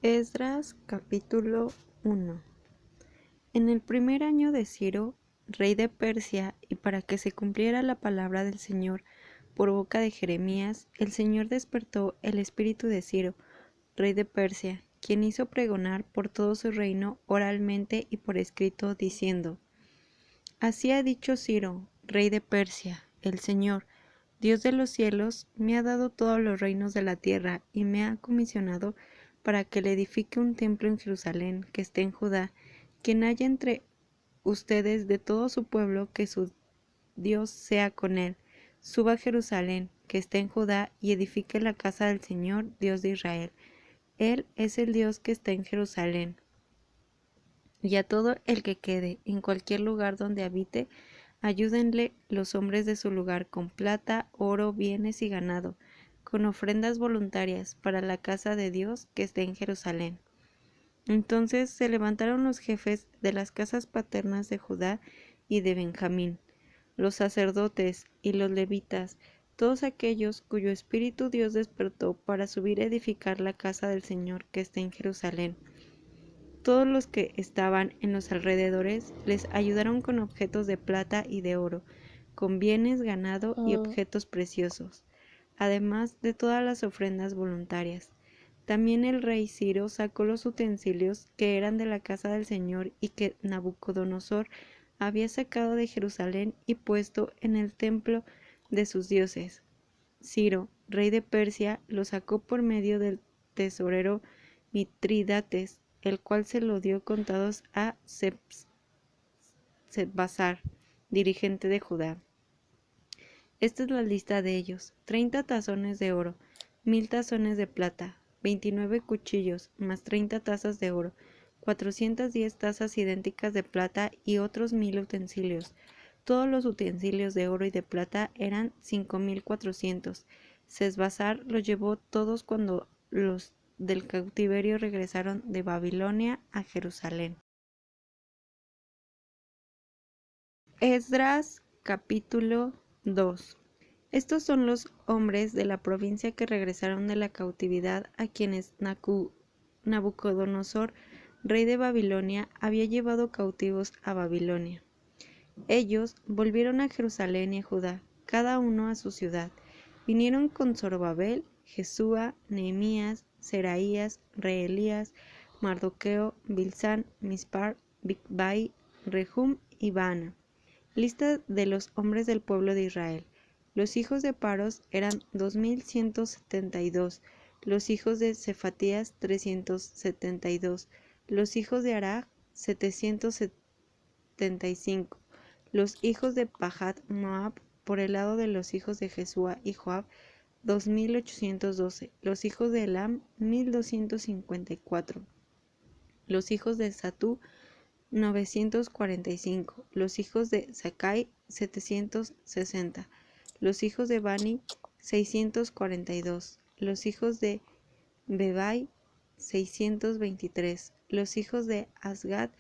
Esdras capítulo 1. En el primer año de Ciro, rey de Persia, y para que se cumpliera la palabra del Señor por boca de Jeremías, el Señor despertó el espíritu de Ciro, rey de Persia, quien hizo pregonar por todo su reino oralmente y por escrito, diciendo: Así ha dicho Ciro, rey de Persia, el Señor, Dios de los cielos, me ha dado todos los reinos de la tierra y me ha comisionado para que le edifique un templo en Jerusalén, que esté en Judá. Quien haya entre ustedes de todo su pueblo, que su Dios sea con él, suba a Jerusalén, que esté en Judá, y edifique la casa del Señor, Dios de Israel. Él es el Dios que está en Jerusalén. Y a todo el que quede en cualquier lugar donde habite, ayúdenle los hombres de su lugar con plata, oro, bienes y ganado, con ofrendas voluntarias para la casa de Dios que esté en Jerusalén. Entonces se levantaron los jefes de las casas paternas de Judá y de Benjamín, los sacerdotes y los levitas, todos aquellos cuyo espíritu Dios despertó para subir a edificar la casa del Señor que está en Jerusalén. Todos los que estaban en los alrededores les ayudaron con objetos de plata y de oro, con bienes, ganado y objetos preciosos, además de todas las ofrendas voluntarias. También el rey Ciro sacó los utensilios que eran de la casa del Señor y que Nabucodonosor había sacado de Jerusalén y puesto en el templo de sus dioses. Ciro, rey de Persia, lo sacó por medio del tesorero Mitrídates, el cual se lo dio contados a Sesbassar, dirigente de Judá. Esta es la lista de ellos: 30 tazones de oro, 1000 tazones de plata, 29 cuchillos, más 30 tazas de oro, 410 tazas idénticas de plata y otros 1000 utensilios. Todos los utensilios de oro y de plata eran 5400. Sesbassar los llevó todos cuando los del cautiverio regresaron de Babilonia a Jerusalén. Esdras capítulo 2. Estos son los hombres de la provincia que regresaron de la cautividad, a quienes Nabucodonosor, rey de Babilonia, había llevado cautivos a Babilonia. Ellos volvieron a Jerusalén y a Judá, cada uno a su ciudad. Vinieron con Zorobabel, Jesúa, Nehemías, Seraías, Reelías, Mardoqueo, Bilsán, Mispar, Bigvai, Rehum y Baana. Lista de los hombres del pueblo de Israel. Los hijos de Paros eran 2172, los hijos de Cefatías 372, los hijos de Araj 775, los hijos de Pahat Moab por el lado de los hijos de Jesúa y Joab 2812, los hijos de Elam 1254, los hijos de Zatú 945, los hijos de Sakai 760, los hijos de Bani 642, los hijos de Bebai 623, los hijos de Asgad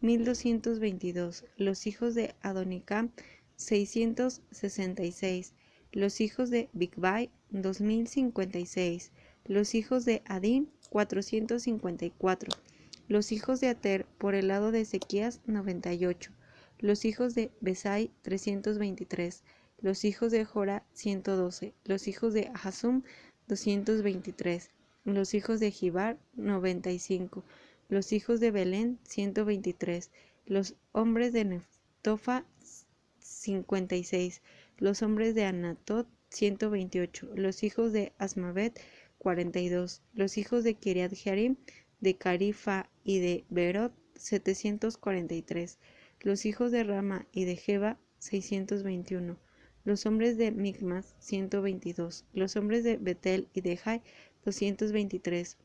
1222, los hijos de Adonicam 666, los hijos de Bigvai 2056, los hijos de Adín 454, los hijos de Ater por el lado de Ezequías 98, los hijos de Besai 323, los hijos de Jora 112, los hijos de Hasum 223, los hijos de Gibar 95, los hijos de Belén 123, los hombres de Neftofa 56, los hombres de Anatot 128, los hijos de Asmavet 42, los hijos de Kiriat Jearim, de Carifa y de Berot 743, los hijos de Rama y de Jeba 621, los hombres de Micmas 122, los hombres de Betel y de Jai 223,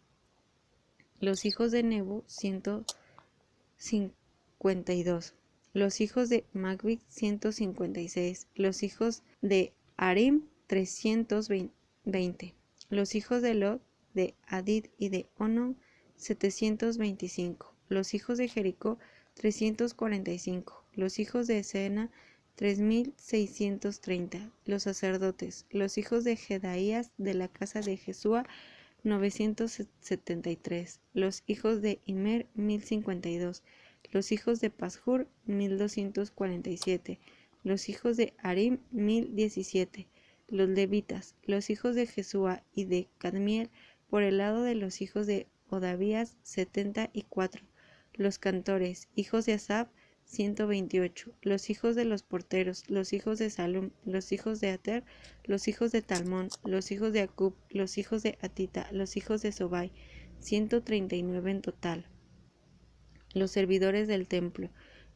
los hijos de Nebo 152, los hijos de Magbic 156, los hijos de Arim 320, los hijos de Lot, de Adid y de Onon 725, los hijos de Jericó 345, los hijos de Sena 3630, los sacerdotes, los hijos de Jedaías de la casa de Jesúa 973. Los hijos de Immer, 1052. Los hijos de Pashur, 1247. Los hijos de Harim, 1017. Los levitas, los hijos de Jesúa y de Cadmiel, por el lado de los hijos de Odavías, 74. Los cantores, hijos de Asaf, 128. Los hijos de los porteros, los hijos de Salum, los hijos de Ater, los hijos de Talmón, los hijos de Acub, los hijos de Atita, los hijos de Sobai, 139 en total. Los servidores del templo,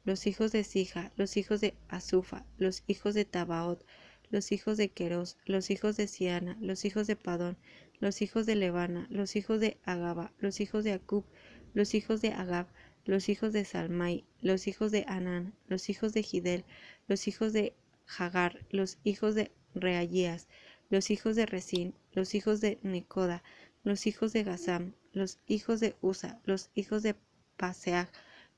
los hijos de Sija, los hijos de Asufa, los hijos de Tabaot, los hijos de Queros, los hijos de Siana, los hijos de Padón, los hijos de Levana, los hijos de Agaba, los hijos de Acub, los hijos de Agab, los hijos de Salmai, los hijos de Anán, los hijos de Gidel, los hijos de Hagar, los hijos de Reayías, los hijos de Resín, los hijos de Necoda, los hijos de Gazam, los hijos de Usa, los hijos de Paseach,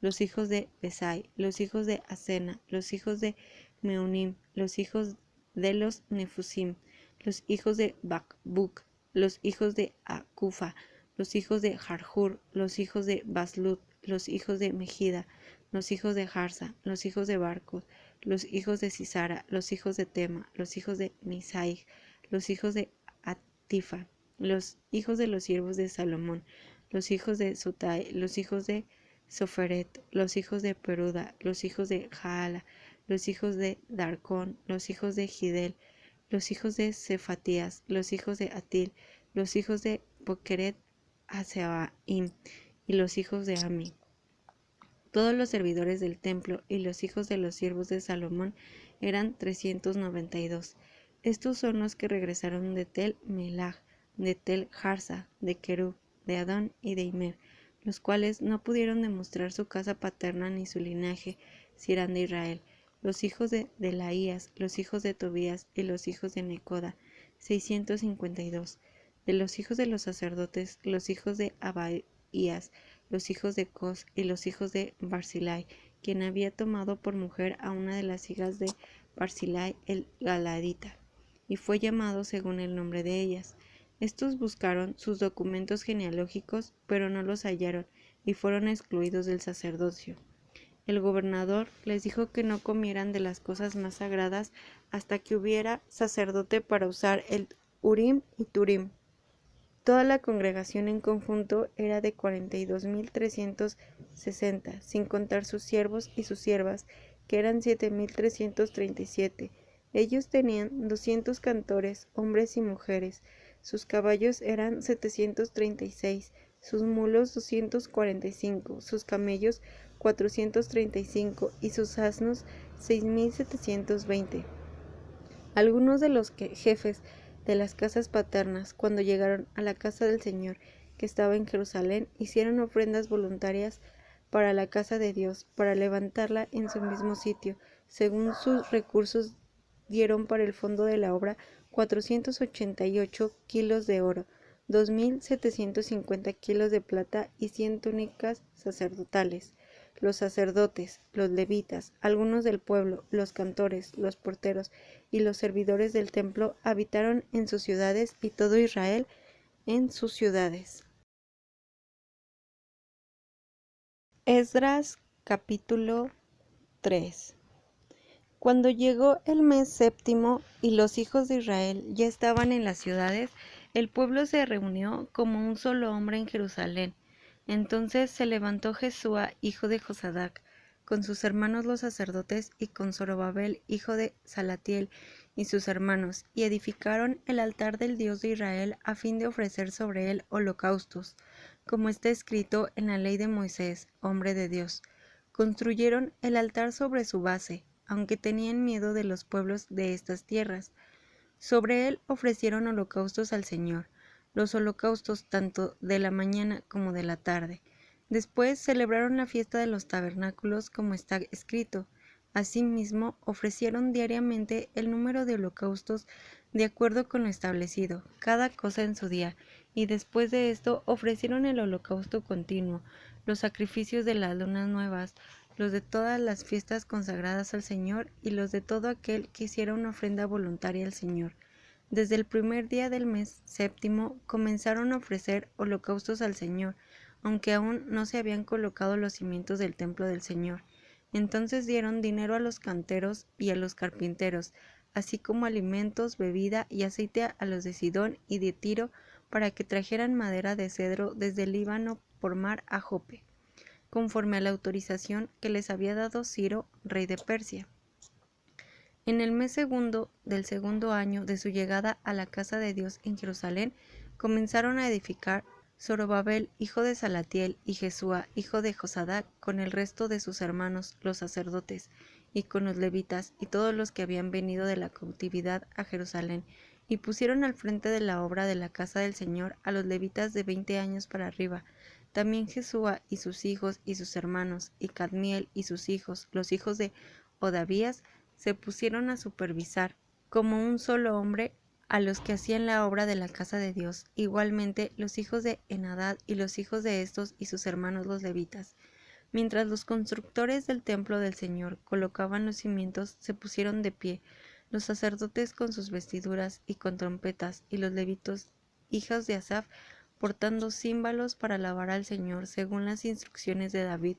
los hijos de Besai, los hijos de Asena, los hijos de Meunim, los hijos de los Nefusim, los hijos de Bakbuk, los hijos de Akufa, los hijos de Jarjur, los hijos de Baslut, los hijos de Mejida, los hijos de Harsa, los hijos de Barcos, los hijos de Sisara, los hijos de Tema, los hijos de Misaig, los hijos de Atifa, los hijos de los siervos de Salomón, los hijos de Sotai, los hijos de Soferet, los hijos de Peruda, los hijos de Jaala, los hijos de Darcón, los hijos de Gidel, los hijos de Cefatías, los hijos de Atil, los hijos de Pokeret Hasebaim y los hijos de Ami. Todos los servidores del templo y los hijos de los siervos de Salomón eran 392. Estos son los que regresaron de Tel Melach, de Tel Harsa, de Kerub, de Adón y de Immer, los cuales no pudieron demostrar su casa paterna ni su linaje, si eran de Israel. Los hijos de Delaías, los hijos de Tobías y los hijos de Necoda, 652. De los hijos de los sacerdotes, los hijos de Abaías, los hijos de Cos y los hijos de Barzilai, quien había tomado por mujer a una de las hijas de Barzilai el Galadita, y fue llamado según el nombre de ellas. Estos buscaron sus documentos genealógicos, pero no los hallaron, y fueron excluidos del sacerdocio. El gobernador les dijo que no comieran de las cosas más sagradas hasta que hubiera sacerdote para usar el Urim y Turim. Toda la congregación en conjunto era de 42.360, sin contar sus siervos y sus siervas, que eran 7.337. Ellos tenían 200 cantores, hombres y mujeres. Sus caballos eran 736, sus mulos 245, sus camellos 435 y sus asnos 6.720. Algunos de los jefes de las casas paternas, cuando llegaron a la casa del Señor que estaba en Jerusalén, hicieron ofrendas voluntarias para la casa de Dios, para levantarla en su mismo sitio. Según sus recursos, dieron para el fondo de la obra 488 kilos de oro, 2.750 kilos de plata y 100 túnicas sacerdotales. Los sacerdotes, los levitas, algunos del pueblo, los cantores, los porteros y los servidores del templo habitaron en sus ciudades, y todo Israel en sus ciudades. Esdras capítulo 3. Cuando llegó el mes séptimo y los hijos de Israel ya estaban en las ciudades, el pueblo se reunió como un solo hombre en Jerusalén. Entonces se levantó Jesúa, hijo de Josadac, con sus hermanos los sacerdotes, y con Zorobabel, hijo de Salatiel, y sus hermanos, y edificaron el altar del Dios de Israel a fin de ofrecer sobre él holocaustos, como está escrito en la ley de Moisés, hombre de Dios. Construyeron el altar sobre su base, aunque tenían miedo de los pueblos de estas tierras. Sobre él ofrecieron holocaustos al Señor, los holocaustos tanto de la mañana como de la tarde. Después celebraron la fiesta de los tabernáculos, como está escrito. Asimismo, ofrecieron diariamente el número de holocaustos de acuerdo con lo establecido, cada cosa en su día, y después de esto ofrecieron el holocausto continuo, los sacrificios de las lunas nuevas, los de todas las fiestas consagradas al Señor y los de todo aquel que hiciera una ofrenda voluntaria al Señor. Desde el primer día del mes séptimo comenzaron a ofrecer holocaustos al Señor, aunque aún no se habían colocado los cimientos del templo del Señor. Entonces dieron dinero a los canteros y a los carpinteros, así como alimentos, bebida y aceite a los de Sidón y de Tiro, para que trajeran madera de cedro desde el Líbano por mar a Jope, conforme a la autorización que les había dado Ciro, rey de Persia. En el mes segundo del segundo año de su llegada a la casa de Dios en Jerusalén, comenzaron a edificar Zorobabel, hijo de Salatiel, y Jesúa, hijo de Josadac, con el resto de sus hermanos, los sacerdotes, y con los levitas, y todos los que habían venido de la cautividad a Jerusalén, y pusieron al frente de la obra de la casa del Señor a los levitas de 20 años para arriba, también Jesúa y sus hijos y sus hermanos, y Cadmiel y sus hijos, los hijos de Odavías, se pusieron a supervisar, como un solo hombre, a los que hacían la obra de la casa de Dios, igualmente los hijos de Henadad y los hijos de estos y sus hermanos los levitas. Mientras los constructores del templo del Señor colocaban los cimientos, se pusieron de pie, los sacerdotes con sus vestiduras y con trompetas, y los levitos, hijos de Asaf, portando címbalos para alabar al Señor, según las instrucciones de David,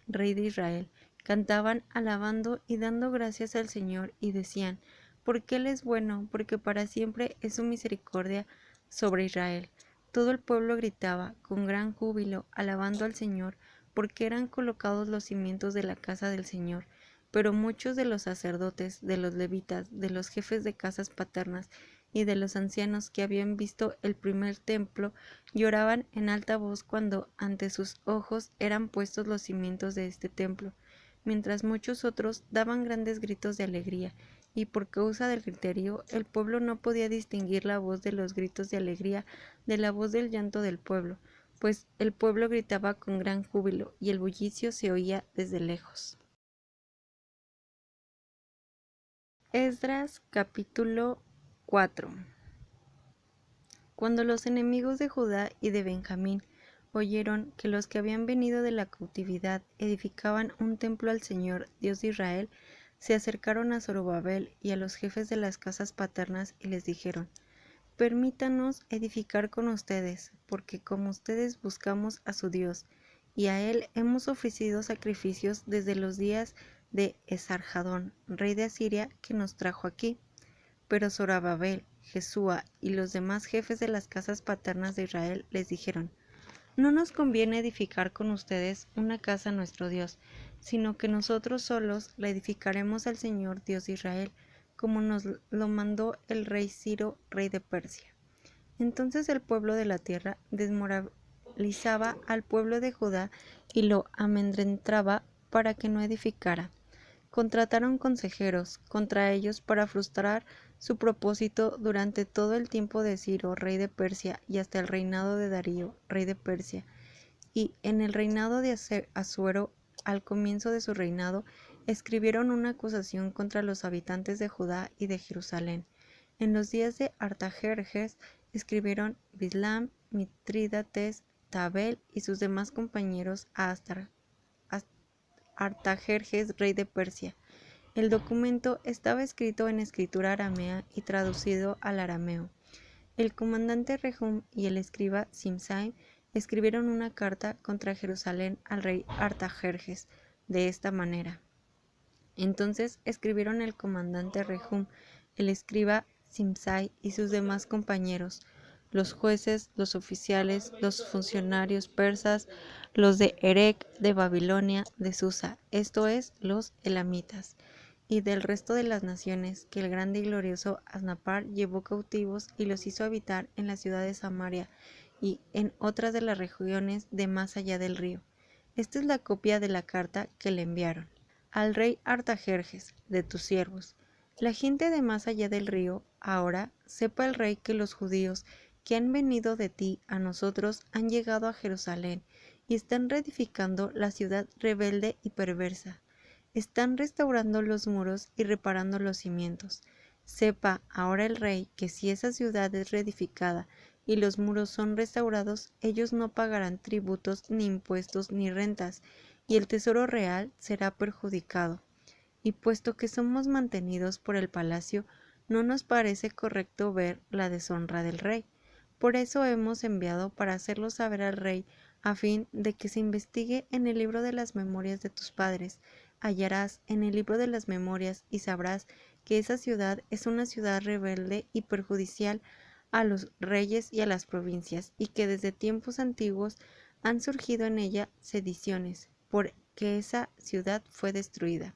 rey de Israel. Cantaban alabando y dando gracias al Señor, y decían: porque Él es bueno, porque para siempre es su misericordia sobre Israel. Todo el pueblo gritaba con gran júbilo, alabando al Señor, porque eran colocados los cimientos de la casa del Señor. Pero muchos de los sacerdotes, de los levitas, de los jefes de casas paternas y de los ancianos que habían visto el primer templo, lloraban en alta voz cuando ante sus ojos eran puestos los cimientos de este templo, mientras muchos otros daban grandes gritos de alegría, y por causa del griterío el pueblo no podía distinguir la voz de los gritos de alegría de la voz del llanto del pueblo, pues el pueblo gritaba con gran júbilo, y el bullicio se oía desde lejos. Esdras capítulo 4. Cuando los enemigos de Judá y de Benjamín oyeron que los que habían venido de la cautividad edificaban un templo al Señor, Dios de Israel, se acercaron a Zorobabel y a los jefes de las casas paternas y les dijeron: permítanos edificar con ustedes, porque como ustedes buscamos a su Dios, y a él hemos ofrecido sacrificios desde los días de Esarhadón, rey de Asiria, que nos trajo aquí. Pero Zorobabel, Jesúa y los demás jefes de las casas paternas de Israel les dijeron: no nos conviene edificar con ustedes una casa a nuestro Dios, sino que nosotros solos la edificaremos al Señor Dios de Israel, como nos lo mandó el rey Ciro, rey de Persia. Entonces el pueblo de la tierra desmoralizaba al pueblo de Judá y lo amedrentaba para que no edificara. Contrataron consejeros contra ellos para frustrar su propósito durante todo el tiempo de Ciro, rey de Persia, y hasta el reinado de Darío, rey de Persia. Y en el reinado de Asuero, al comienzo de su reinado, escribieron una acusación contra los habitantes de Judá y de Jerusalén. En los días de Artajerjes escribieron Bislam, Mitrídates, Tabel y sus demás compañeros a Artajerjes, rey de Persia. El documento estaba escrito en escritura aramea y traducido al arameo. El comandante Rehum y el escriba Simsai escribieron una carta contra Jerusalén al rey Artajerjes de esta manera. Entonces escribieron el comandante Rehum, el escriba Simsai y sus demás compañeros, los jueces, los oficiales, los funcionarios persas, los de Erech, de Babilonia, de Susa, esto es, los elamitas, y del resto de las naciones que el grande y glorioso Asnapar llevó cautivos y los hizo habitar en la ciudad de Samaria y en otras de las regiones de más allá del río. Esta es la copia de la carta que le enviaron. Al rey Artajerjes, de tus siervos, la gente de más allá del río, ahora sepa el rey que los judíos que han venido de ti a nosotros han llegado a Jerusalén y están reedificando la ciudad rebelde y perversa. Están restaurando los muros y reparando los cimientos. Sepa ahora el rey que si esa ciudad es reedificada y los muros son restaurados, ellos no pagarán tributos, ni impuestos, ni rentas, y el tesoro real será perjudicado. Y puesto que somos mantenidos por el palacio, no nos parece correcto ver la deshonra del rey. Por eso hemos enviado para hacerlo saber al rey, a fin de que se investigue en el libro de las memorias de tus padres. Hallarás en el libro de las memorias y sabrás que esa ciudad es una ciudad rebelde y perjudicial a los reyes y a las provincias, y que desde tiempos antiguos han surgido en ella sediciones, porque esa ciudad fue destruida.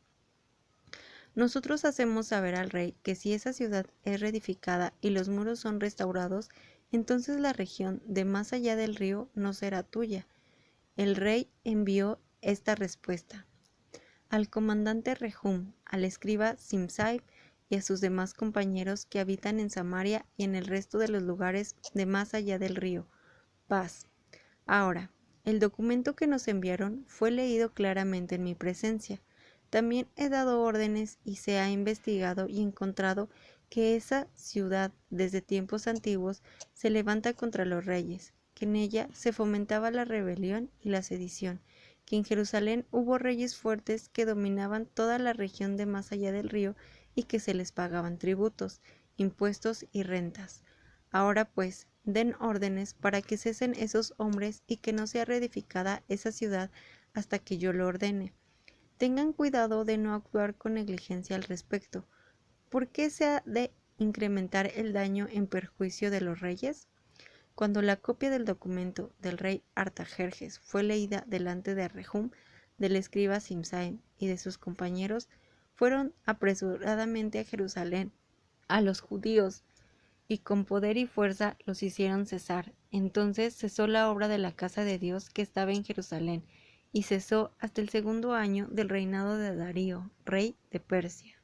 Nosotros hacemos saber al rey que si esa ciudad es reedificada y los muros son restaurados, entonces la región de más allá del río no será tuya. El rey envió esta respuesta al comandante Rehum, al escriba Simsai y a sus demás compañeros que habitan en Samaria y en el resto de los lugares de más allá del río. Paz. Ahora, el documento que nos enviaron fue leído claramente en mi presencia. También he dado órdenes y se ha investigado y encontrado que esa ciudad desde tiempos antiguos se levanta contra los reyes, que en ella se fomentaba la rebelión y la sedición, que en Jerusalén hubo reyes fuertes que dominaban toda la región de más allá del río y que se les pagaban tributos, impuestos y rentas. Ahora pues, den órdenes para que cesen esos hombres y que no sea reedificada esa ciudad hasta que yo lo ordene. Tengan cuidado de no actuar con negligencia al respecto. ¿Por qué se ha de incrementar el daño en perjuicio de los reyes? Cuando la copia del documento del rey Artajerjes fue leída delante de Rehum, del escriba Simsai y de sus compañeros, fueron apresuradamente a Jerusalén, a los judíos, y con poder y fuerza los hicieron cesar. Entonces cesó la obra de la casa de Dios que estaba en Jerusalén, y cesó hasta el segundo año del reinado de Darío, rey de Persia.